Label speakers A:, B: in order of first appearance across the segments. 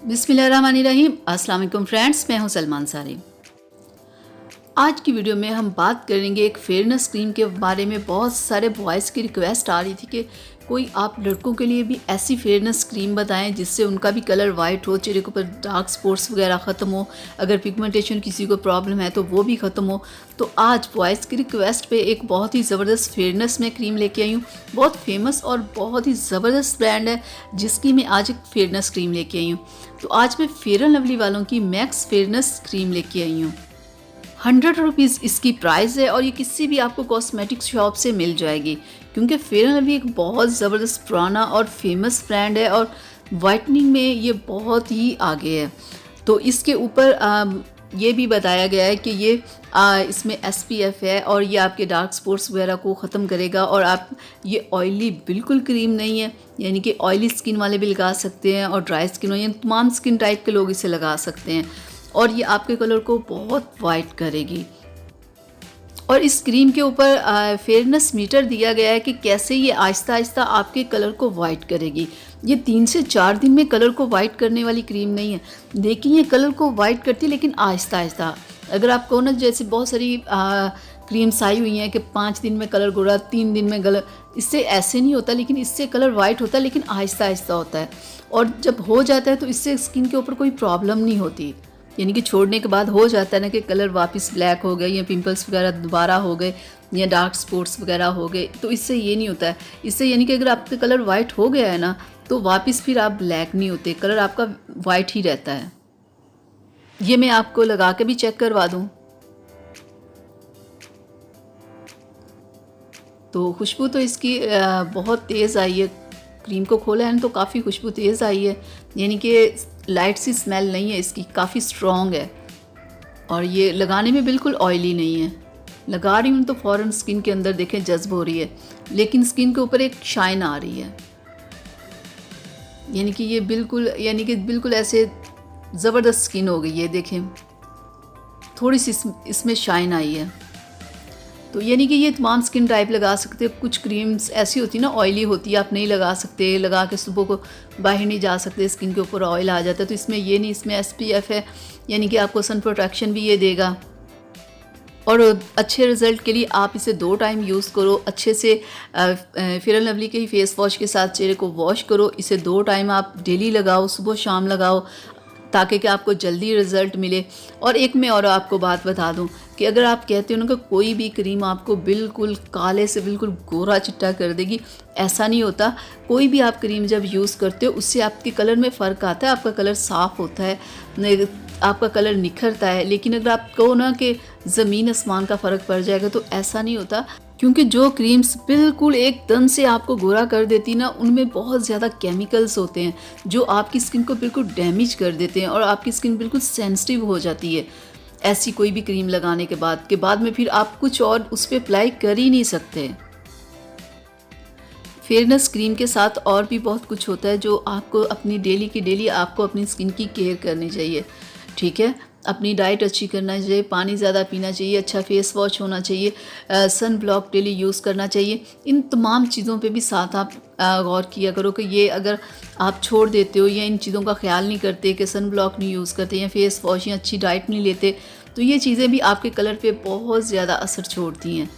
A: बिस्मिल्लाहिर्रहमानिर्रहीम। अस्सलाम वालेकुम फ्रेंड्स, मैं हूं सलमान सारी। आज की वीडियो में हम बात करेंगे एक फेयरनेस क्रीम के बारे में। बहुत सारे बॉयज़ की रिक्वेस्ट आ रही थी कि कोई आप लड़कों के लिए भी ऐसी फेयरनेस क्रीम बताएं जिससे उनका भी कलर वाइट हो, चेहरे के ऊपर डार्क स्पॉट्स वगैरह ख़त्म हो, अगर पिगमेंटेशन किसी को प्रॉब्लम है तो वो भी ख़त्म हो। तो आज बॉयज़ की रिक्वेस्ट पे एक बहुत ही ज़बरदस्त फेयरनेस में क्रीम लेके आई हूँ। बहुत फेमस और बहुत ही ज़बरदस्त ब्रांड है जिसकी मैं आज एक फेयरनेस क्रीम लेके आई हूँ। तो आज मैं फेयर एंड लवली वालों की मैक्स फेयरनेस क्रीम लेके आई हूँ। 100 रुपीज़ इसकी प्राइस है और ये किसी भी आपको कॉस्मेटिक शॉप से मिल जाएगी, क्योंकि फेयर एंड लवली एक बहुत ज़बरदस्त पुराना और फेमस ब्रांड है और वाइटनिंग में ये बहुत ही आगे है। तो इसके ऊपर ये भी बताया गया है कि ये इसमें SPF है और ये आपके डार्क स्पॉट्स वगैरह को ख़त्म करेगा। और आप ये ऑयली बिल्कुल क्रीम नहीं है, यानी कि ऑयली स्किन वाले भी लगा सकते हैं और ड्राई स्किन हो, यानी तमाम स्किन टाइप के लोग इसे लगा सकते हैं। और ये आपके कलर को बहुत वाइट करेगी। और इस क्रीम के ऊपर फेयरनेस मीटर दिया गया है कि कैसे ये आहिस्ता आहिस्ता आपके कलर को वाइट करेगी। ये 3 से 4 दिन में कलर को वाइट करने वाली क्रीम नहीं है, लेकिन ये कलर को वाइट करती है, लेकिन आहिस्ता आहिस्ता। अगर आप कहो ना, जैसे बहुत सारी क्रीम्स आई हुई हैं कि 5 दिन में कलर गोरा, 3 दिन में कलर, इससे ऐसे नहीं होता, लेकिन इससे कलर वाइट होता है, लेकिन आहिस्ता आहिस्ता होता है। और जब हो जाता है तो इससे स्किन के ऊपर कोई प्रॉब्लम नहीं होती, यानी कि छोड़ने के बाद हो जाता है ना कि कलर वापस ब्लैक हो गए या पिंपल्स वगैरह दोबारा हो गए या डार्क स्पॉट्स वगैरह हो गए, तो इससे ये नहीं होता है। इससे यानी कि अगर आपका कलर वाइट हो गया है ना, तो वापस फिर आप ब्लैक नहीं होते, कलर आपका वाइट ही रहता है। ये मैं आपको लगा के भी चेक करवा दूँ। तो खुशबू तो इसकी बहुत तेज़ आई है। क्रीम को खोला है ना तो काफ़ी खुशबू तेज़ आई है, यानी कि लाइट सी स्मेल नहीं है इसकी, काफ़ी स्ट्रॉन्ग है। और ये लगाने में बिल्कुल ऑयली नहीं है। लगा रही हूँ तो फ़ौरन स्किन के अंदर देखें जज्ब हो रही है, लेकिन स्किन के ऊपर एक शाइन आ रही है, यानी कि ये बिल्कुल ऐसे ज़बरदस्त स्किन हो गई है। देखें थोड़ी सी इसमें शाइन आई है। तो यानी कि ये तमाम स्किन टाइप लगा सकते हैं। कुछ क्रीम्स ऐसी होती है ना, ऑयली होती है, आप नहीं लगा सकते, लगा के सुबह को बाहर नहीं जा सकते, स्किन के ऊपर ऑयल आ जाता है। तो इसमें ये नहीं, इसमें SPF है, यानी कि आपको सन प्रोटेक्शन भी ये देगा। और अच्छे रिज़ल्ट के लिए आप इसे 2 टाइम यूज़ करो। अच्छे से फेयर एंड लवली के ही फेस वॉश के साथ चेहरे को वॉश करो। इसे 2 टाइम आप डेली लगाओ, सुबह शाम लगाओ, ताकि कि आपको जल्दी रिज़ल्ट मिले। और एक मैं और आपको बात बता दूं कि अगर आप कहते हो ना कि कोई भी क्रीम आपको बिल्कुल काले से बिल्कुल गोरा चिट्टा कर देगी, ऐसा नहीं होता। कोई भी आप क्रीम जब यूज़ करते हो उससे आपके कलर में फ़र्क आता है, आपका कलर साफ़ होता है, आपका कलर निखरता है। लेकिन अगर आप कहो ना कि ज़मीन आसमान का फ़र्क पड़ जाएगा, तो ऐसा नहीं होता, क्योंकि जो क्रीम्स बिल्कुल एकदम से आपको गोरा कर देती ना, उनमें बहुत ज़्यादा केमिकल्स होते हैं जो आपकी स्किन को बिल्कुल डैमेज कर देते हैं और आपकी स्किन बिल्कुल सेंसिटिव हो जाती है। ऐसी कोई भी क्रीम लगाने के बाद में फिर आप कुछ और उस पर अप्लाई कर ही नहीं सकते। फेयरनेस क्रीम के साथ और भी बहुत कुछ होता है जो आपको अपनी डेली आपको अपनी स्किन की केयर करनी चाहिए। ठीक है, अपनी डाइट अच्छी करना चाहिए, पानी ज़्यादा पीना चाहिए, अच्छा फेस वॉश होना चाहिए, सन ब्लॉक डेली यूज़ करना चाहिए। इन तमाम चीज़ों पे भी साथ आप गौर किया करो कि ये अगर आप छोड़ देते हो या इन चीज़ों का ख्याल नहीं करते कि सन ब्लॉक नहीं यूज़ करते या फेस वॉश या अच्छी डाइट नहीं लेते, तो ये चीज़ें भी आपके कलर पे बहुत ज़्यादा असर छोड़ती हैं।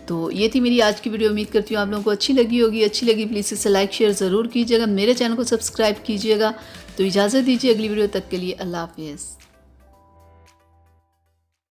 A: तो ये थी मेरी आज की वीडियो। उम्मीद करती हूँ आप लोगों को अच्छी लगी होगी। अच्छी लगी प्लीज़ इसे लाइक शेयर ज़रूर कीजिएगा, मेरे चैनल को सब्सक्राइब कीजिएगा। तो इजाज़त दीजिए, अगली वीडियो तक के लिए अल्लाह हाफ़िज़।